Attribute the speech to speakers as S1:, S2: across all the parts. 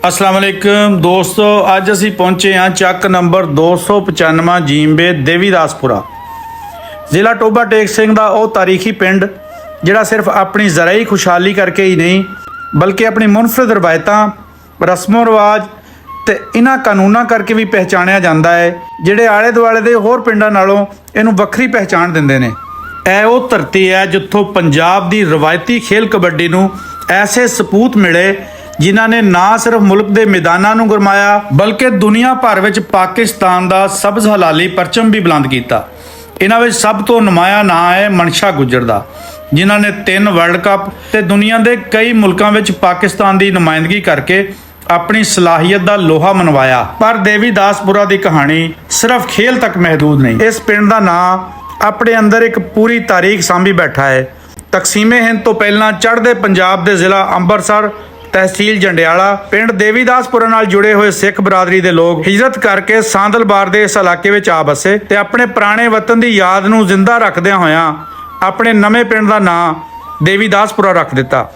S1: अस्सलाम वालेकुम दोस्तों, अज असी पहुंचे हाँ ਚੱਕ नंबर 295 ਜੀਂਬੇ ਦੇਵੀਦਾਸਪੁਰਾ। ਜ਼ਿਲ੍ਹਾ ਟੋਬਾ ਟੇਕ ਸਿੰਘ ਦਾ ਉਹ ਤਾਰੀਖੀ ਪਿੰਡ ਜਿਹੜਾ ਸਿਰਫ ਆਪਣੀ ਜ਼ਰਾਈ ਖੁਸ਼ਹਾਲੀ ਕਰਕੇ ਹੀ ਨਹੀਂ ਬਲਕਿ ਆਪਣੀ ਮੁਨਫਰਦ ਰਵਾਇਤਾਂ, ਰਸਮੋ ਰਿਵਾਜ ਤੇ ਇਹਨਾਂ ਕਾਨੂੰਨਾਂ ਕਰਕੇ ਵੀ ਪਹਿਚਾਣਿਆ ਜਾਂਦਾ ਹੈ, ਜਿਹੜੇ ਆਲੇ ਦੁਆਲੇ ਦੇ ਹੋਰ ਪਿੰਡਾਂ ਨਾਲੋਂ ਇਹਨੂੰ ਵੱਖਰੀ ਪਹਿਚਾਣ ਦਿੰਦੇ ਨੇ। ਇਹ ਉਹ ਧਰਤੀ ਹੈ ਜਿੱਥੋਂ ਪੰਜਾਬ ਦੀ ਰਵਾਇਤੀ ਖੇਲ ਕਬੱਡੀ ਨੂੰ ਐਸੇ ਸਪੂਤ ਮਿਲੇ ਜਿਨ੍ਹਾਂ ਨੇ ਨਾ ਸਿਰਫ ਮੁਲਕ ਦੇ ਮੈਦਾਨਾਂ ਨੂੰ ਗਰਮਾਇਆ ਬਲਕਿ ਦੁਨੀਆ ਭਰ ਵਿੱਚ ਪਾਕਿਸਤਾਨ ਦਾ ਸਬਜ਼ ਹਲਾਲੀ ਪਰਚਮ ਵੀ ਬੁਲੰਦ ਕੀਤਾ। ਇਹਨਾਂ ਵਿੱਚ ਸਭ ਤੋਂ ਨੁਮਾਇਆ ਨਾਂ ਹੈ ਮਨਸ਼ਾ ਗੁੱਜਰ ਦਾ, ਜਿਨ੍ਹਾਂ ਨੇ 3 ਵਰਲਡ ਕੱਪ ਤੇ ਦੁਨੀਆ ਦੇ ਕਈ ਮੁਲਕਾਂ ਵਿੱਚ ਪਾਕਿਸਤਾਨ ਦੀ ਨੁਮਾਇੰਦਗੀ ਕਰਕੇ ਆਪਣੀ ਸਲਾਹੀਅਤ ਦਾ ਲੋਹਾ ਮਨਵਾਇਆ। ਪਰ ਦੇਵੀਦਾਸਪੁਰਾ ਦੀ ਕਹਾਣੀ ਸਿਰਫ ਖੇਲ ਤੱਕ ਮਹਿਦੂਦ ਨਹੀਂ। ਇਸ ਪਿੰਡ ਦਾ ਨਾਂ ਆਪਣੇ ਅੰਦਰ ਇੱਕ ਪੂਰੀ ਤਾਰੀਖ ਸਾਂਭੀ ਬੈਠਾ ਹੈ। ਤਕਸੀਮੇ ਹਿੰਦ ਤੋਂ ਪਹਿਲਾਂ ਚੜ੍ਹਦੇ ਪੰਜਾਬ ਦੇ ਜ਼ਿਲ੍ਹਾ ਅੰਮ੍ਰਿਤਸਰ ਤਹਿਸੀਲ ਜੰਡਿਆਲਾ ਪਿੰਡ ਦੇਵੀਦਾਸਪੁਰਾ ਨਾਲ ਜੁੜੇ ਹੋਏ ਸਿੱਖ ਬਰਾਦਰੀ ਦੇ ਲੋਕ ਹਿਜਰਤ ਕਰਕੇ ਸਾਂਦਲਬਾਰ ਦੇ ਇਸ ਇਲਾਕੇ ਵਿੱਚ ਆ ਬਸੇ ਤੇ ਆਪਣੇ ਪੁਰਾਣੇ ਵਤਨ ਦੀ ਯਾਦ ਨੂੰ ਜ਼ਿੰਦਾ ਰੱਖਦਿਆਂ ਹੋਇਆਂ ਆਪਣੇ ਨਵੇਂ ਪਿੰਡ ਦਾ ਨਾਂ ਦੇਵੀਦਾਸਪੁਰਾ ਰੱਖ ਦਿੱਤਾ।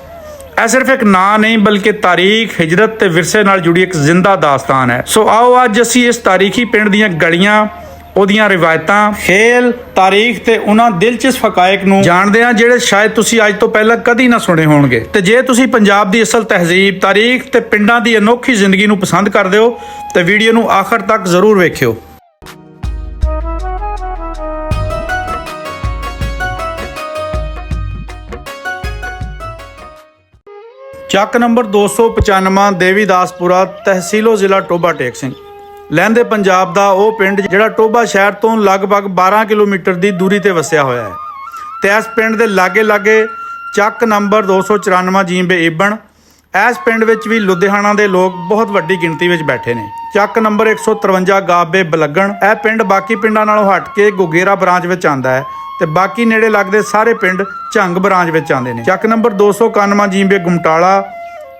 S1: ਇਹ ਸਿਰਫ ਇੱਕ ਨਾਂ ਨਹੀਂ ਬਲਕਿ ਤਾਰੀਖ, ਹਿਜਰਤ ਤੇ ਵਿਰਸੇ ਨਾਲ ਜੁੜੀ ਇੱਕ ਜ਼ਿੰਦਾ ਦਾਸਤਾਨ ਹੈ। ਸੋ ਆਓ ਅੱਜ ਅਸੀਂ ਇਸ ਤਾਰੀਖੀ ਪਿੰਡ ਦੀਆਂ ਗਲੀਆਂ, ਉਹਦੀਆਂ ਰਿਵਾਇਤਾਂ, ਖੇਲ, ਤਾਰੀਖ ਤੇ ਉਹਨਾਂ ਦਿਲਚਸਪ ਹਕਾਇਕ ਨੂੰ ਜਾਣਦੇ ਹਾਂ ਜਿਹੜੇ ਸ਼ਾਇਦ ਤੁਸੀਂ ਅੱਜ ਤੋਂ ਪਹਿਲਾਂ ਕਦੀ ਨਾ ਸੁਣੇ ਹੋਣਗੇ। ਤੇ ਜੇ ਤੁਸੀਂ ਪੰਜਾਬ ਦੀ ਅਸਲ ਤਹਿਜ਼ੀਬ, ਤਾਰੀਖ ਤੇ ਪਿੰਡਾਂ ਦੀ ਅਨੋਖੀ ਜ਼ਿੰਦਗੀ ਨੂੰ ਪਸੰਦ ਕਰਦੇ ਹੋ ਤੇ ਵੀਡੀਓ ਨੂੰ ਆਖਰ ਤੱਕ ਜ਼ਰੂਰ ਵੇਖਿਓ। ਚੱਕ ਨੰਬਰ 295 ਦੇਵੀਦਾਸਪੁਰਾ ਤਹਿਸੀਲੋ ਜ਼ਿਲ੍ਹਾ ਟੋਬਾ ਟੇਕ ਸਿੰਘ ਲਹਿੰਦੇ ਪੰਜਾਬ ਦਾ ਉਹ ਪਿੰਡ ਜਿਹੜਾ ਟੋਬਾ ਸ਼ਹਿਰ ਤੋਂ ਲਗਭਗ 12 ਕਿਲੋਮੀਟਰ ਦੀ ਦੂਰੀ ਤੇ ਵਸਿਆ ਹੋਇਆ ਹੈ ਤੇ ਇਸ ਪਿੰਡ ਦੇ ਲਾਗੇ ਚੱਕ ਨੰਬਰ 294 ਜੀਂਬੇ ਈਬਨ। ਇਸ ਪਿੰਡ ਵਿੱਚ ਵੀ ਲੁਧਿਆਣਾ ਦੇ ਲੋਕ ਬਹੁਤ ਵੱਡੀ ਗਿਣਤੀ ਵਿੱਚ ਬੈਠੇ ਨੇ। ਚੱਕ ਨੰਬਰ 153 ਗਾਬੇ ਬਲਗਣ। ਇਹ ਪਿੰਡ ਬਾਕੀ ਪਿੰਡਾਂ ਨਾਲੋਂ ਹਟ ਕੇ ਗੁਗੇਰਾ ਬ੍ਰਾਂਚ ਵਿੱਚ ਆਉਂਦਾ ਹੈ ਤੇ ਬਾਕੀ ਨੇੜੇ ਲੱਗਦੇ ਸਾਰੇ ਪਿੰਡ ਝੰਗ ਬ੍ਰਾਂਚ ਵਿੱਚ ਆਉਂਦੇ ਨੇ। ਚੱਕ ਨੰਬਰ 291 ਜੀਂਬੇ ਗੁਮਟਾਲਾ,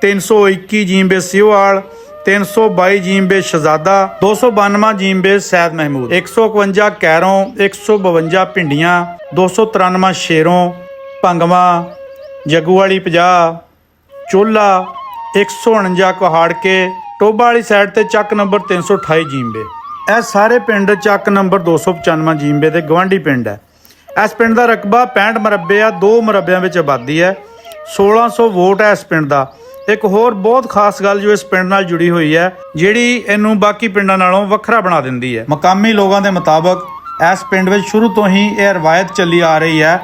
S1: 321 ਜੀਂਬੇ ਸਿਓਵਾਲ, 322 ਜੀਂਬੇ ਸ਼ਹਜ਼ਾਦਾ, 292 ਜੀਂਬੇ ਸੈਦ ਮਹਿਮੂਦ, 151 ਕੈਰੋਂ, 152 ਭਿੰਡੀਆਂ, 293 ਸ਼ੇਰੋਂ, ਭੰਗਵਾ, ਜੱਗੂਵਾਲੀ 50, ਚੋਲਾ, 149 ਕੁਹਾੜਕੇ। ਟੋਬਾ ਵਾਲੀ ਸਾਈਡ ਤੇ ਚੱਕ ਨੰਬਰ 328 ਜੀਂਬੇ। ਇਹ ਸਾਰੇ ਪਿੰਡ ਚੱਕ ਨੰਬਰ 295 ਜੀਂਬੇ ਦੇ ਗਵਾਂਢੀ ਪਿੰਡ ਹੈ। ਇਸ ਪਿੰਡ ਦਾ ਰਕਬਾ 65 ਮਰਬੇ ਆ, 2 ਮਰਬਿਆਂ ਵਿੱਚ ਆਬਾਦੀ ਹੈ। 1600 ਵੋਟ ਹੈ ਇਸ ਪਿੰਡ ਦਾ। ਇੱਕ ਹੋਰ ਬਹੁਤ ਖਾਸ ਗੱਲ ਜੋ ਇਸ ਪਿੰਡ ਨਾਲ ਜੁੜੀ ਹੋਈ ਹੈ, ਜਿਹੜੀ ਇਹਨੂੰ ਬਾਕੀ ਪਿੰਡਾਂ ਨਾਲੋਂ ਵੱਖਰਾ ਬਣਾ ਦਿੰਦੀ ਹੈ। ਮਕਾਮੀ ਲੋਕਾਂ ਦੇ ਮੁਤਾਬਕ ਇਸ ਪਿੰਡ ਵਿੱਚ ਸ਼ੁਰੂ ਤੋਂ ਹੀ ਇਹ ਰਵਾਇਤ ਚੱਲੀ ਆ ਰਹੀ ਹੈ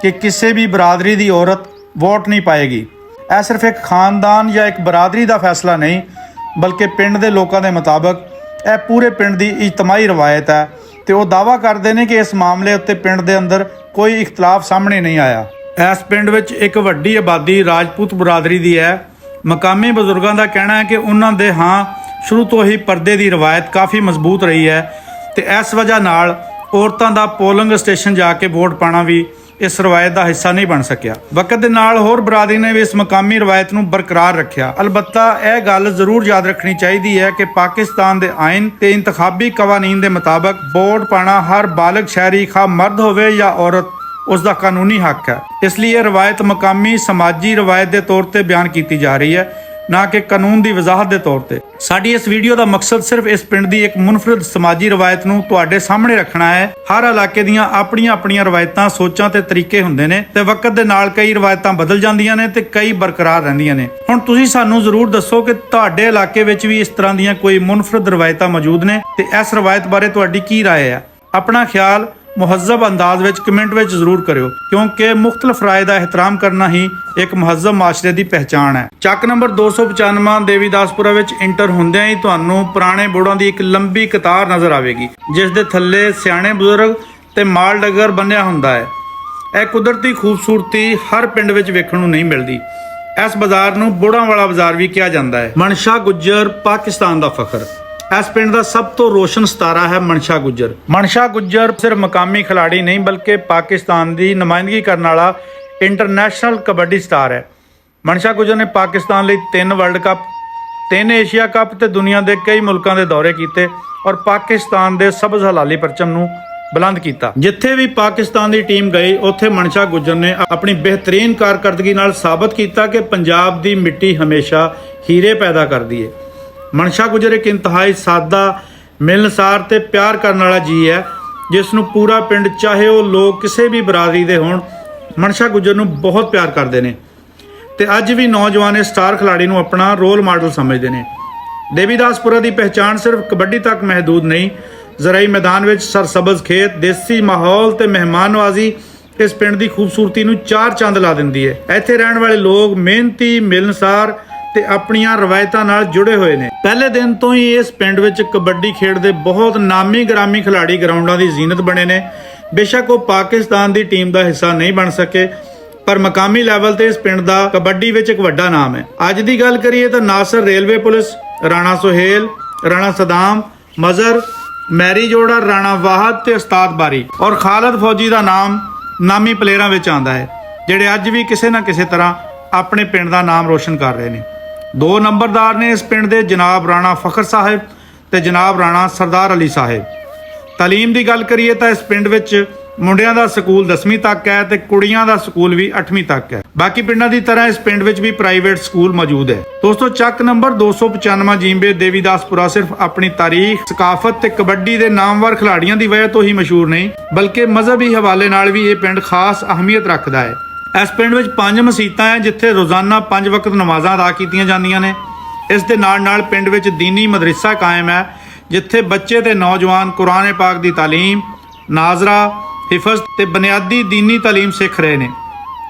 S1: ਕਿ ਕਿਸੇ ਵੀ ਬਰਾਦਰੀ ਦੀ ਔਰਤ ਵੋਟ ਨਹੀਂ ਪਾਏਗੀ। ਇਹ ਸਿਰਫ ਇੱਕ ਖਾਨਦਾਨ ਜਾਂ ਇੱਕ ਬਰਾਦਰੀ ਦਾ ਫੈਸਲਾ ਨਹੀਂ ਬਲਕਿ ਪਿੰਡ ਦੇ ਲੋਕਾਂ ਦੇ ਮੁਤਾਬਕ ਇਹ ਪੂਰੇ ਪਿੰਡ ਦੀ ਇਜਤਮਾਈ ਰਵਾਇਤ ਹੈ ਤੇ ਉਹ ਦਾਅਵਾ ਕਰਦੇ ਨੇ ਕਿ ਇਸ ਮਾਮਲੇ ਉੱਤੇ ਪਿੰਡ ਦੇ ਅੰਦਰ ਕੋਈ ਇਖਤਲਾਫ ਸਾਹਮਣੇ ਨਹੀਂ ਆਇਆ। ਇਸ ਪਿੰਡ ਵਿੱਚ ਇੱਕ ਵੱਡੀ ਆਬਾਦੀ ਰਾਜਪੂਤ ਬਰਾਦਰੀ ਦੀ ਹੈ। ਮਕਾਮੀ ਬਜ਼ੁਰਗਾਂ ਦਾ ਕਹਿਣਾ ਹੈ ਕਿ ਉਹਨਾਂ ਦੇ ਸ਼ੁਰੂ ਤੋਂ ਹੀ ਪਰਦੇ ਦੀ ਰਵਾਇਤ ਕਾਫੀ ਮਜ਼ਬੂਤ ਰਹੀ ਹੈ ਤੇ ਇਸ ਵਜ੍ਹਾ ਨਾਲ ਔਰਤਾਂ ਦਾ ਪੋਲਿੰਗ ਸਟੇਸ਼ਨ ਜਾ ਕੇ ਵੋਟ ਪਾਣਾ ਵੀ ਇਸ ਰਵਾਇਤ ਦਾ ਹਿੱਸਾ ਨਹੀਂ ਬਣ ਸਕਿਆ। ਵਕਤ ਦੇ ਨਾਲ ਹੋਰ ਬਰਾਦਰੀ ਨੇ ਵੀ ਇਸ ਮਕਾਮੀ ਰਵਾਇਤ ਨੂੰ ਬਰਕਰਾਰ ਰੱਖਿਆ। ਅਲਬੱਤਾ ਇਹ ਗੱਲ ਜ਼ਰੂਰ ਯਾਦ ਰੱਖਣੀ ਚਾਹੀਦੀ ਹੈ ਕਿ ਪਾਕਿਸਤਾਨ ਦੇ ਆਇਨ ਤੇ ਇੰਤਖਾਬੀ ਕਵਾਨੀਨ ਦੇ ਮੁਤਾਬਕ ਵੋਟ ਪਾਣਾ ਹਰ ਬਾਲਗ ਸ਼ਹਿਰੀ ਖਾ ਮਰਦ ਹੋਵੇ ਜਾਂ ਔਰਤ ਉਸ ਦਾ ਕਾਨੂੰਨੀ ਹੱਕ ਹੈ। ਇਸ ਲਈ ਇਹ ਰਵਾਇਤ ਮਕਾਮੀ ਸਮਾਜੀ ਰਵਾਇਤ ਦੇ ਤੌਰ ਤੇ ਬਿਆਨ ਕੀਤੀ ਜਾ ਰਹੀ ਹੈ, ਨਾ ਕਿ ਕਾਨੂੰਨ ਦੀ ਵਜ਼ਾਹਤ ਦੇ ਤੌਰ ਤੇ। ਸਾਡੀ ਇਸ ਵੀਡੀਓ ਦਾ ਮਕਸਦ ਸਿਰਫ ਇਸ ਪਿੰਡ ਦੀ ਇੱਕ ਮੁਨਫਰਦ ਸਮਾਜੀ ਰਵਾਇਤ ਨੂੰ ਤੁਹਾਡੇ ਸਾਹਮਣੇ ਰੱਖਣਾ ਹੈ। ਹਰ ਇਲਾਕੇ ਦੀਆਂ ਆਪਣੀਆਂ ਰਵਾਇਤਾਂ, ਸੋਚਾਂ ਤੇ ਤਰੀਕੇ ਹੁੰਦੇ ਨੇ ਤੇ ਵਕਤ ਦੇ ਨਾਲ ਕਈ ਰਵਾਇਤਾਂ ਬਦਲ ਜਾਂਦੀਆਂ ਨੇ ਤੇ ਕਈ ਬਰਕਰਾਰ ਰਹਿੰਦੀਆਂ ਨੇ। ਹੁਣ ਤੁਸੀਂ ਸਾਨੂੰ ਜ਼ਰੂਰ ਦੱਸੋ ਕਿ ਤੁਹਾਡੇ ਇਲਾਕੇ ਵਿੱਚ ਵੀ ਇਸ ਤਰ੍ਹਾਂ ਦੀਆਂ ਕੋਈ ਮੁਨਫਰਦ ਰਵਾਇਤਾਂ ਮੌਜੂਦ ਨੇ ਤੇ ਇਸ ਰਵਾਇਤ ਬਾਰੇ ਤੁਹਾਡੀ ਕੀ ਰਾਏ ਹੈ। ਆਪਣਾ ਖਿਆਲ ਮੁਹੱਜ਼ਬ ਅੰਦਾਜ਼ ਵਿੱਚ ਕਮੈਂਟ ਵਿੱਚ ਜ਼ਰੂਰ ਕਰਿਓ, ਕਿਉਂਕਿ ਮੁਖਤਲਿਫ ਰਾਏ ਦਾ ਇਹਤਰਾਮ ਕਰਨਾ ਹੀ ਇੱਕ ਮੁਹੱਜ਼ਬ ਮਾਸ਼ਰੇ ਦੀ ਪਹਿਚਾਣ ਹੈ। ਚੱਕ ਨੰਬਰ 295 ਦੇਵੀਦਾਸਪੁਰਾ ਵਿੱਚ ਇੰਟਰ ਹੁੰਦਿਆਂ ਹੀ ਤੁਹਾਨੂੰ ਪੁਰਾਣੇ ਬੋਰਡਾਂ ਦੀ ਇੱਕ ਲੰਬੀ ਕਤਾਰ ਨਜ਼ਰ ਆਵੇਗੀ, ਜਿਸ ਦੇ ਥੱਲੇ ਸਿਆਣੇ ਬਜ਼ੁਰਗ ਤੇ ਮਾਲ ਡੰਗਰ ਬੰਨਿਆ ਹੁੰਦਾ ਹੈ। ਇਹ ਕੁਦਰਤੀ ਖੂਬਸੂਰਤੀ ਹਰ ਪਿੰਡ ਵਿੱਚ ਵੇਖਣ ਨੂੰ ਨਹੀਂ ਮਿਲਦੀ। ਇਸ ਬਾਜ਼ਾਰ ਨੂੰ ਬੋੜਾਂ ਵਾਲਾ ਬਾਜ਼ਾਰ ਵੀ ਕਿਹਾ ਜਾਂਦਾ ਹੈ। ਮਨਸ਼ਾ ਗੁੱਜਰ ਪਾਕਿਸਤਾਨ ਦਾ ਫਖਰ। ਇਸ ਪਿੰਡ ਦਾ ਸਭ ਤੋਂ ਰੋਸ਼ਨ ਸਿਤਾਰਾ ਹੈ ਮਨਸ਼ਾ ਗੁੱਜਰ। ਮਨਸ਼ਾ ਗੁੱਜਰ ਸਿਰਫ ਮਕਾਮੀ ਖਿਲਾੜੀ ਨਹੀਂ ਬਲਕਿ ਪਾਕਿਸਤਾਨ ਦੀ ਨੁਮਾਇੰਦਗੀ ਕਰਨ ਵਾਲਾ ਇੰਟਰਨੈਸ਼ਨਲ ਕਬੱਡੀ ਸਟਾਰ ਹੈ। ਮਨਸ਼ਾ ਗੁੱਜਰ ਨੇ ਪਾਕਿਸਤਾਨ ਲਈ 3 ਵਰਲਡ ਕੱਪ, 3 ਏਸ਼ੀਆ ਕੱਪ ਤੇ ਦੁਨੀਆ ਦੇ ਕਈ ਮੁਲਕਾਂ ਦੇ ਦੌਰੇ ਕੀਤੇ ਔਰ ਪਾਕਿਸਤਾਨ ਦੇ ਸਬਜ਼ ਹਲਾਲੀ ਪਰਚਮ ਨੂੰ बुलंद किया। जिथे भी पाकिस्तान की टीम गई उत्थे मनशा गुजर ने अपनी बेहतरीन कारकर्दगी नाल साबित किया कि पंजाब की मिट्टी हमेशा हीरे पैदा करती है। ਮਨਸ਼ਾ ਗੁਜਰ ਇੱਕ ਇੰਤਹਾਈ ਸਾਦਾ, ਮਿਲਨਸਾਰ ਤੇ ਪਿਆਰ ਕਰਨ ਵਾਲਾ ਜੀ ਹੈ, ਜਿਸ ਨੂੰ ਪੂਰਾ ਪਿੰਡ, ਚਾਹੇ ਉਹ ਲੋਕ ਕਿਸੇ ਵੀ ਬਰਾਦਰੀ ਦੇ ਹੋਣ, ਮਨਸ਼ਾ ਗੁਜਰ ਨੂੰ ਬਹੁਤ ਪਿਆਰ ਕਰਦੇ ਨੇ ਤੇ ਅੱਜ ਵੀ ਨੌਜਵਾਨ ਇਸ ਸਟਾਰ ਖਿਲਾੜੀ ਨੂੰ ਆਪਣਾ ਰੋਲ ਮਾਡਲ ਸਮਝਦੇ ਨੇ। ਦੇਵੀਦਾਸਪੁਰਾ ਦੀ ਪਹਿਚਾਣ ਸਿਰਫ ਕਬੱਡੀ ਤੱਕ ਮਹਿਦੂਦ ਨਹੀਂ, ਜ਼ਰਾਈ ਮੈਦਾਨ ਵਿੱਚ ਸਰਸਬਜ਼ ਖੇਤ, ਦੇਸੀ ਮਾਹੌਲ ਤੇ ਮਹਿਮਾਨ ਨਵਾਜ਼ੀ ਇਸ ਪਿੰਡ ਦੀ ਖੂਬਸੂਰਤੀ ਨੂੰ ਚਾਰ ਚੰਦ ਲਾ ਦਿੰਦੀ ਹੈ। ਇੱਥੇ ਰਹਿਣ ਵਾਲੇ ਲੋਕ ਮਿਹਨਤੀ, ਮਿਲਨਸਾਰ ਤੇ ਆਪਣੀਆਂ ਰਵਾਇਤਾਂ ਨਾਲ ਜੁੜੇ ਹੋਏ ਨੇ। ਪਹਿਲੇ ਦਿਨ ਤੋਂ ਹੀ ਇਸ ਪਿੰਡ ਵਿੱਚ ਕਬੱਡੀ ਖੇਡਦੇ ਬਹੁਤ ਨਾਮੀ ਗ੍ਰਾਮੀ ਖਿਡਾਰੀ ਗਰਾਊਂਡਾਂ ਦੀ ਜ਼ੀਨਤ ਬਣੇ ਨੇ। ਬੇਸ਼ੱਕ ਉਹ ਪਾਕਿਸਤਾਨ ਦੀ ਟੀਮ ਦਾ ਹਿੱਸਾ ਨਹੀਂ ਬਣ ਸਕੇ, ਪਰ ਮਕਾਮੀ ਲੈਵਲ ਤੇ ਇਸ ਪਿੰਡ ਦਾ ਕਬੱਡੀ ਵਿੱਚ ਇੱਕ ਵੱਡਾ ਨਾਮ ਹੈ। ਅੱਜ ਦੀ ਗੱਲ ਕਰੀਏ ਤਾਂ ਨਾਸਰ ਰੇਲਵੇ ਪੁਲਿਸ, ਰਾਣਾ ਸੁਹੇਲ, ਰਾਣਾ ਸਦਾਮ, ਮਜ਼ਰ, ਮੈਰੀ ਜੋੜਾ, ਰਾਣਾ ਵਾਹਦ ਤੇ ਉਸਤਾਦ ਬਾਰੀ ਔਰ ਖਾਲਦ ਫੌਜੀ ਦਾ ਨਾਮ ਨਾਮੀ ਪਲੇਅਰਾਂ ਵਿੱਚ ਆਉਂਦਾ ਹੈ, ਜਿਹੜੇ ਅੱਜ ਵੀ ਕਿਸੇ ਨਾ ਕਿਸੇ ਤਰ੍ਹਾਂ ਆਪਣੇ ਪਿੰਡ ਦਾ ਨਾਮ ਰੋਸ਼ਨ ਕਰ ਰਹੇ ਨੇ। 2 ਨੰਬਰਦਾਰ ਨੇ ਇਸ ਪਿੰਡ ਦੇ ਜਨਾਬ ਰਾਣਾ ਫਖਰ ਸਾਹਿਬ ਤੇ ਜਨਾਬ ਰਾਣਾ ਸਰਦਾਰ ਅਲੀ ਸਾਹਿਬ। ਤਾਲੀਮ ਦੀ ਗੱਲ ਕਰੀਏ ਤਾਂ ਇਸ ਪਿੰਡ ਵਿੱਚ ਮੁੰਡਿਆਂ ਦਾ ਸਕੂਲ 10ਵੀਂ ਤੱਕ ਹੈ ਤੇ ਕੁੜੀਆਂ ਦਾ ਸਕੂਲ ਵੀ 8ਵੀਂ ਤੱਕ ਹੈ। ਬਾਕੀ ਪਿੰਡਾਂ ਦੀ ਤਰ੍ਹਾਂ ਇਸ ਪਿੰਡ ਵਿੱਚ ਵੀ ਪ੍ਰਾਈਵੇਟ ਸਕੂਲ ਮੌਜੂਦ ਹੈ। ਦੋਸਤੋ, ਚੱਕ ਨੰਬਰ 295 ਜੀਂਬੇ ਦੇਵੀਦਾਸਪੁਰਾ ਸਿਰਫ ਆਪਣੀ ਤਾਰੀਖ, ਸਕਾਫਤ ਤੇ ਕਬੱਡੀ ਦੇ ਨਾਮਵਰ ਖਿਡਾਰੀਆਂ ਦੀ ਵਜ੍ਹਾ ਤੋਂ ਹੀ ਮਸ਼ਹੂਰ ਨਹੀਂ, ਬਲਕਿ ਮਜ਼ਹਬੀ ਹਵਾਲੇ ਨਾਲ ਵੀ ਇਹ ਪਿੰਡ ਖਾਸ ਅਹਿਮੀਅਤ ਰੱਖਦਾ ਹੈ। ਇਸ ਪਿੰਡ ਵਿੱਚ 5 ਮਸੀਤਾਂ ਹੈ, ਜਿੱਥੇ ਰੋਜ਼ਾਨਾ 5 ਵਕਤ ਨਮਾਜ਼ਾਂ ਅਦਾ ਕੀਤੀਆਂ ਜਾਂਦੀਆਂ ਨੇ। ਇਸ ਦੇ ਨਾਲ ਨਾਲ ਪਿੰਡ ਵਿੱਚ ਦੀਨੀ ਮਦਰਸਾ ਕਾਇਮ ਹੈ, ਜਿੱਥੇ ਬੱਚੇ ਤੇ ਨੌਜਵਾਨ ਕੁਰਾਨ ਪਾਕ ਦੀ ਤਾਲੀਮ, ਨਾਜ਼ਰਾ, ਹਿਫਜ਼ ਤੇ ਬੁਨਿਆਦੀ ਦੀਨੀ ਤਾਲੀਮ ਸਿੱਖ ਰਹੇ ਨੇ।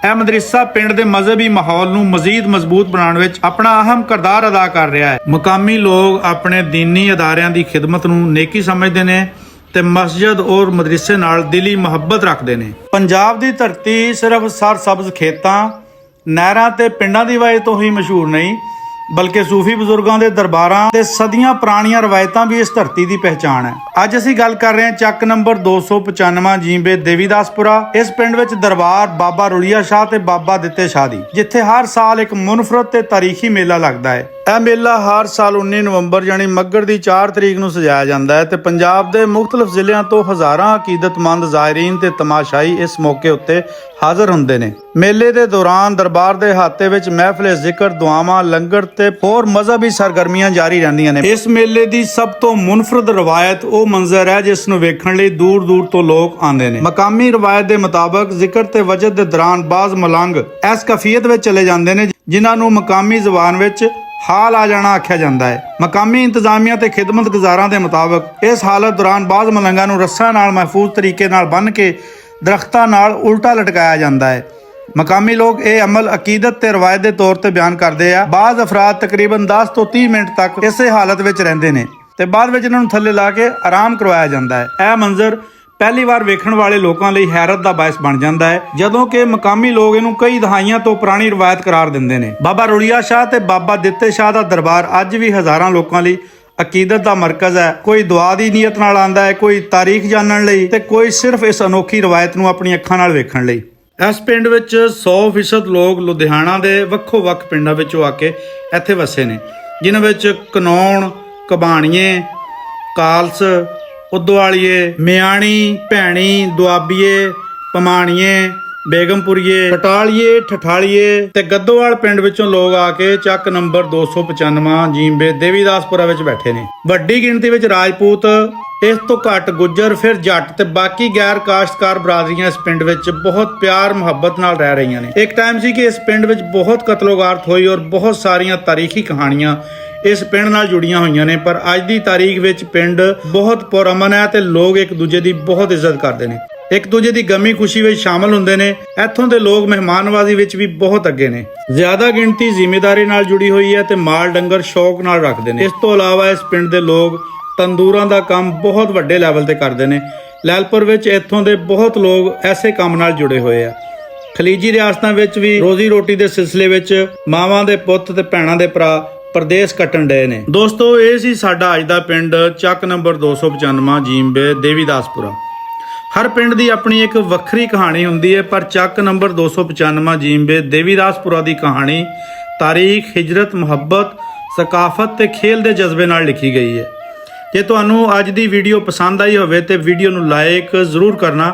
S1: ਇਹ ਮਦਰਸਾ ਪਿੰਡ ਦੇ ਮਜ਼ਹਬੀ ਮਾਹੌਲ ਨੂੰ ਮਜ਼ੀਦ ਮਜ਼ਬੂਤ ਬਣਾਉਣ ਵਿੱਚ ਆਪਣਾ ਅਹਿਮ ਕਿਰਦਾਰ ਅਦਾ ਕਰ ਰਿਹਾ ਹੈ। ਮਕਾਮੀ ਲੋਕ ਆਪਣੇ ਦੀਨੀ ਅਦਾਰਿਆਂ ਦੀ ਖਿਦਮਤ ਨੂੰ ਨੇਕੀ ਸਮਝਦੇ ਨੇ ਤੇ ਮਸਜਿਦ ਔਰ ਮਦਰਸੇ ਨਾਲ ਦਿਲੀ ਮੁਹੱਬਤ ਰੱਖਦੇ ਨੇ। ਪੰਜਾਬ ਦੀ ਧਰਤੀ ਸਿਰਫ ਸਰਸਬਜ਼ ਖੇਤਾਂ, ਨਹਿਰਾਂ ਤੇ ਪਿੰਡਾਂ ਦੀ ਵਜ੍ਹਾ ਤੋਂ ਹੀ ਮਸ਼ਹੂਰ ਨਹੀਂ, ਬਲਕਿ ਸੂਫੀ ਬਜ਼ੁਰਗਾਂ ਦੇ ਦਰਬਾਰਾਂ ਤੇ ਸਦੀਆਂ ਪੁਰਾਣੀਆਂ ਰਵਾਇਤਾਂ ਵੀ ਇਸ ਧਰਤੀ ਦੀ ਪਹਿਚਾਣ ਹੈ। ਅੱਜ ਅਸੀਂ ਗੱਲ ਕਰ ਰਹੇ ਹਾਂ ਚੱਕ ਨੰਬਰ 295 ਜੀਂਬੇ ਦੇਵੀਦਾਸਪੁਰਾ। ਇਸ ਪਿੰਡ ਵਿੱਚ ਦਰਬਾਰ ਬਾਬਾ ਰੁਲੀਆ ਸ਼ਾਹ ਤੇ ਬਾਬਾ ਦਿੱਤੇ ਸ਼ਾਹ ਦੀ, ਜਿੱਥੇ ਹਰ ਸਾਲ ਇੱਕ ਮੁਨਫਰਦ ਤੇ ਤਾਰੀਖੀ ਮੇਲਾ ਲੱਗਦਾ ਹੈ। ਇਹ ਮੇਲਾ ਹਰ ਸਾਲ 19 ਨਵੰਬਰ ਯਾਨੀ ਮੱਘਰ ਦੀ 4 ਤਰੀਕ ਨੂੰ ਸਜਾਇਆ ਜਾਂਦਾ ਹੈ ਤੇ ਪੰਜਾਬ ਦੇ ਮੁਖਤਲਿਫ ਜ਼ਿਲ੍ਹਿਆਂ ਤੋਂ ਹਜ਼ਾਰਾਂ ਅਕੀਦਤਮੰਦ ਜ਼ਾਇਰੀਨ ਤੇ ਤਮਾਸ਼ਾਈ ਇਸ ਮੌਕੇ ਉੱਤੇ ਹਾਜ਼ਰ ਹੁੰਦੇ ਨੇ। ਮੇਲੇ ਦੇ ਦੌਰਾਨ ਦਰਬਾਰ ਦੇ ਹਾਤੇ ਵਿੱਚ ਮਹਿਫਿਲ ਜ਼ਿਕਰ, ਦੁਆਵਾਂ, ਲੰਗਰ ਤੇ ਹੋਰ ਮਜ਼ਹਬੀ ਸਰਗਰਮੀਆਂ ਜਾਰੀ ਰਹਿੰਦੀਆਂ ਨੇ। ਇਸ ਮੇਲੇ ਦੀ ਸਭ ਤੋਂ ਮੁਨਫਰਦ ਰਵਾਇਤ ਉਹ ਮੰਜ਼ਰ ਹੈ ਜਿਸ ਨੂੰ ਵੇਖਣ ਲਈ ਦੂਰ ਦੂਰ ਤੋਂ ਲੋਕ ਆਉਂਦੇ ਨੇ। ਮਕਾਮੀ ਰਵਾਇਤ ਦੇ ਮੁਤਾਬਕ ਜ਼ਿਕਰ ਤੇ ਵਜਦ ਦੇ ਦੌਰਾਨ ਬਾਜ਼ ਮਲੰਗ ਇਸ ਕਫੀਅਤ ਵਿੱਚ ਚਲੇ ਜਾਂਦੇ ਨੇ, ਜਿਨ੍ਹਾਂ ਨੂੰ ਮਕਾਮੀ ਜ਼ੁਬਾਨ ਵਿੱਚ ਹਾਲ ਆ ਜਾਣਾ ਆਖਿਆ ਜਾਂਦਾ ਹੈ। ਮਕਾਮੀ ਇੰਤਜ਼ਾਮੀਆਂ ਤੇ ਖਿਦਮਤਗੁਜ਼ਾਰਾਂ ਦੇ ਮੁਤਾਬਕ ਇਸ ਹਾਲਤ ਦੌਰਾਨ ਬਾਜ਼ ਮਲੰਗਾਂ ਨੂੰ ਰੱਸਾਂ ਨਾਲ ਮਹਿਫੂਜ਼ ਤਰੀਕੇ ਨਾਲ ਬੰਨ੍ਹ ਕੇ ਦਰਖਤਾਂ ਨਾਲ ਉਲਟਾ ਲਟਕਾਇਆ ਜਾਂਦਾ ਹੈ। ਮਕਾਮੀ ਲੋਕ ਇਹ ਅਮਲ ਅਕੀਦਤ ਤੇ ਰਵਾਇਤ ਦੇ ਤੌਰ ਤੇ ਬਿਆਨ ਕਰਦੇ ਆ। ਬਾਜ਼ ਅਫਰਾਦ ਤਕਰੀਬਨ 10 ਤੋਂ 30 ਮਿੰਟ ਤੱਕ ਇਸੇ ਹਾਲਤ ਵਿੱਚ ਰਹਿੰਦੇ ਨੇ ਤੇ ਬਾਅਦ ਵਿੱਚ ਇਹਨਾਂ ਨੂੰ ਥੱਲੇ ਲਾ ਕੇ ਆਰਾਮ ਕਰਵਾਇਆ ਜਾਂਦਾ ਹੈ। ਇਹ ਮੰਜ਼ਰ ਪਹਿਲੀ ਵਾਰ ਵੇਖਣ ਵਾਲੇ ਲੋਕਾਂ ਲਈ ਹੈਰਤ ਦਾ ਬਾਇਸ ਬਣ ਜਾਂਦਾ ਹੈ, ਜਦੋਂ ਕਿ ਮਕਾਮੀ ਲੋਕ ਇਹਨੂੰ ਕਈ ਦਹਾਈਆਂ ਤੋਂ ਪੁਰਾਣੀ ਰਵਾਇਤ ਕਰਾਰ ਦਿੰਦੇ ਨੇ। ਬਾਬਾ ਰੁਲੀਆ ਸ਼ਾਹ ਤੇ ਬਾਬਾ ਦਿੱਤੇ ਸ਼ਾਹ ਦਾ ਦਰਬਾਰ ਅੱਜ ਵੀ ਹਜ਼ਾਰਾਂ ਲੋਕਾਂ ਲਈ ਅਕੀਦਤ ਦਾ ਮਰਕਜ਼ ਹੈ। ਕੋਈ ਦੁਆ ਦੀ ਨੀਅਤ ਨਾਲ ਆਂਦਾ ਹੈ, ਕੋਈ ਤਾਰੀਖ ਜਾਣਨ ਲਈ ਤੇ ਕੋਈ ਸਿਰਫ ਇਸ ਅਨੋਖੀ ਰਵਾਇਤ ਨੂੰ ਆਪਣੀ ਅੱਖਾਂ ਨਾਲ ਵੇਖਣ ਲਈ। ਇਸ ਪਿੰਡ ਵਿੱਚ 100% ਲੋਕ ਲੁਧਿਆਣਾ ਦੇ ਵੱਖੋ ਵੱਖ ਪਿੰਡਾਂ ਵਿੱਚੋਂ ਆ ਕੇ ਇੱਥੇ ਵਸੇ ਨੇ, ਜਿਨ੍ਹਾਂ ਵਿੱਚ ਕਨੌਣ, ਕਬਾਣੀਏ, ਕਾਲਸ, ਉਦੋਵਾਲੀਏ, ਮਿਆਣੀ, ਭੈਣੀ, ਦੁਆਬੀਏ, ਪਮਾਣੀਏ, ਬੇਗਮਪੁਰੀਏ, ਟਟਾਲੀਏ, ਠਠਾਲੀਏ ਤੇ ਗੱਦੋਵਾਲ ਪਿੰਡ ਵਿੱਚੋਂ ਲੋਕ ਆ ਕੇ ਚੱਕ ਨੰਬਰ 295 ਜੀਂਬੇ ਦੇਵੀਦਾਸਪੁਰਾ ਵਿੱਚ ਬੈਠੇ ਨੇ। ਵੱਡੀ ਗਿਣਤੀ ਵਿੱਚ ਰਾਜਪੂਤ, ਇਸ ਤੋਂ ਘੱਟ ਗੁੱਜਰ, ਫਿਰ ਜੱਟ ਤੇ ਬਾਕੀ ਗੈਰ ਕਾਸ਼ਤਕਾਰ ਬਰਾਦਰੀਆਂ ਇਸ ਪਿੰਡ ਵਿੱਚ ਬਹੁਤ ਪਿਆਰ ਮੁਹੱਬਤ ਨਾਲ ਰਹਿ ਰਹੀਆਂ ਨੇ। ਇੱਕ ਟਾਈਮ ਸੀ ਕਿ ਇਸ ਪਿੰਡ ਵਿੱਚ ਬਹੁਤ ਕਤਲੋਗਾਰਤ ਹੋਈ ਔਰ ਬਹੁਤ ਸਾਰੀਆਂ ਤਾਰੀਖੀ ਕਹਾਣੀਆਂ ਇਸ ਪਿੰਡ ਨਾਲ ਜੁੜੀਆਂ ਹੋਈਆਂ ਨੇ, ਪਰ ਅੱਜ ਦੀ ਤਾਰੀਖ ਵਿੱਚ ਪਿੰਡ ਬਹੁਤ ਪੁਰਅਮਨ ਹੈ ਤੇ ਲੋਕ ਇੱਕ ਦੂਜੇ ਦੀ ਬਹੁਤ ਇੱਜ਼ਤ ਕਰਦੇ ਨੇ, ਇੱਕ ਦੂਜੇ ਦੀ ਗਮੀ ਖੁਸ਼ੀ ਵਿੱਚ ਸ਼ਾਮਲ ਹੁੰਦੇ ਨੇ। ਇੱਥੋਂ ਦੇ ਲੋਕ ਮਹਿਮਾਨਵਾਜ਼ੀ ਵਿੱਚ ਵੀ ਬਹੁਤ ਅੱਗੇ ਨੇ। ਜ਼ਿਆਦਾ ਗਿਣਤੀ ਜ਼ਿੰਮੇਵਾਰੀ ਨਾਲ ਜੁੜੀ ਹੋਈ ਹੈ ਤੇ ਮਾਲ ਡੰਗਰ ਸ਼ੌਕ ਨਾਲ ਰੱਖਦੇ ਨੇ। ਇਸ ਤੋਂ ਇਲਾਵਾ ਇਸ ਪਿੰਡ ਦੇ ਲੋਕ ਤੰਦੂਰਾਂ ਦਾ ਕੰਮ ਬਹੁਤ ਵੱਡੇ ਲੈਵਲ ਤੇ ਕਰਦੇ ਨੇ। ਲੈਲਪੁਰ ਵਿੱਚ ਇੱਥੋਂ ਦੇ ਬਹੁਤ ਲੋਕ ਐਸੇ ਕੰਮ ਨਾਲ ਜੁੜੇ ਹੋਏ ਆ। ਖਲੀਜੀ ਰਿਆਸਤਾਂ ਵਿੱਚ ਵੀ ਰੋਜ਼ੀ ਰੋਟੀ ਦੇ ਸਿਲਸਿਲੇ ਵਿੱਚ ਮਾਵਾਂ ਦੇ ਪੁੱਤ ਤੇ ਭੈਣਾਂ ਦੇ ਭਰਾ ਪ੍ਰਦੇਸ਼ ਕੱਟਣ ਡਏ ਨੇ। ਦੋਸਤੋ, ਇਹ ਸੀ ਸਾਡਾ ਅੱਜ ਦਾ ਪਿੰਡ ਚੱਕ ਨੰਬਰ 295 ਜੀਂਬੇ ਦੇਵੀਦਾਸਪੁਰਾ। ਹਰ ਪਿੰਡ ਦੀ ਆਪਣੀ ਇੱਕ ਵੱਖਰੀ ਕਹਾਣੀ ਹੁੰਦੀ ਹੈ, ਪਰ ਚੱਕ ਨੰਬਰ 295 ਜੀਂਬੇ ਦੇਵੀਦਾਸਪੁਰਾ ਦੀ ਕਹਾਣੀ ਤਾਰੀਖ, ਹਿਜਰਤ, ਮੁਹੱਬਤ, ਸਕਾਫਤ ਤੇ ਖੇਲ ਦੇ ਜਜ਼ਬੇ ਨਾਲ ਲਿਖੀ ਗਈ ਹੈ। ਜੇ ਤੁਹਾਨੂੰ ਅੱਜ ਦੀ ਵੀਡੀਓ ਪਸੰਦ ਆਈ ਹੋਵੇ ਤੇ ਵੀਡੀਓ ਨੂੰ ਲਾਈਕ ਜ਼ਰੂਰ ਕਰਨਾ,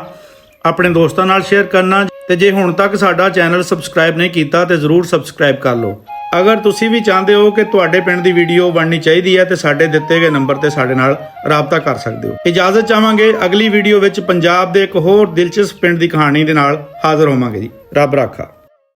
S1: ਆਪਣੇ ਦੋਸਤਾਂ ਨਾਲ ਸ਼ੇਅਰ ਕਰਨਾ ਤੇ ਜੇ ਹੁਣ ਤੱਕ ਸਾਡਾ ਚੈਨਲ ਸਬਸਕ੍ਰਾਈਬ ਨਹੀਂ ਕੀਤਾ ਤੇ ਜ਼ਰੂਰ ਸਬਸਕ੍ਰਾਈਬ ਕਰ ਲਓ। ਅਗਰ ਤੁਸੀਂ ਵੀ ਚਾਹੁੰਦੇ ਹੋ ਕਿ ਤੁਹਾਡੇ ਪਿੰਡ ਦੀ ਵੀਡੀਓ ਬਣਨੀ ਚਾਹੀਦੀ ਹੈ ਤੇ ਸਾਡੇ ਦਿੱਤੇ ਗਏ ਨੰਬਰ ਤੇ ਸਾਡੇ ਨਾਲ ਰਾਬਤਾ ਕਰ ਸਕਦੇ ਹੋ। ਇਜਾਜ਼ਤ ਚਾਹਾਂਗੇ, ਅਗਲੀ ਵੀਡੀਓ ਵਿੱਚ ਪੰਜਾਬ ਦੇ ਇੱਕ ਹੋਰ ਦਿਲਚਸਪ ਪਿੰਡ ਦੀ ਕਹਾਣੀ ਦੇ ਨਾਲ ਹਾਜ਼ਰ ਹੋਵਾਂਗੇ ਜੀ। ਰੱਬ ਰਾਖਾ।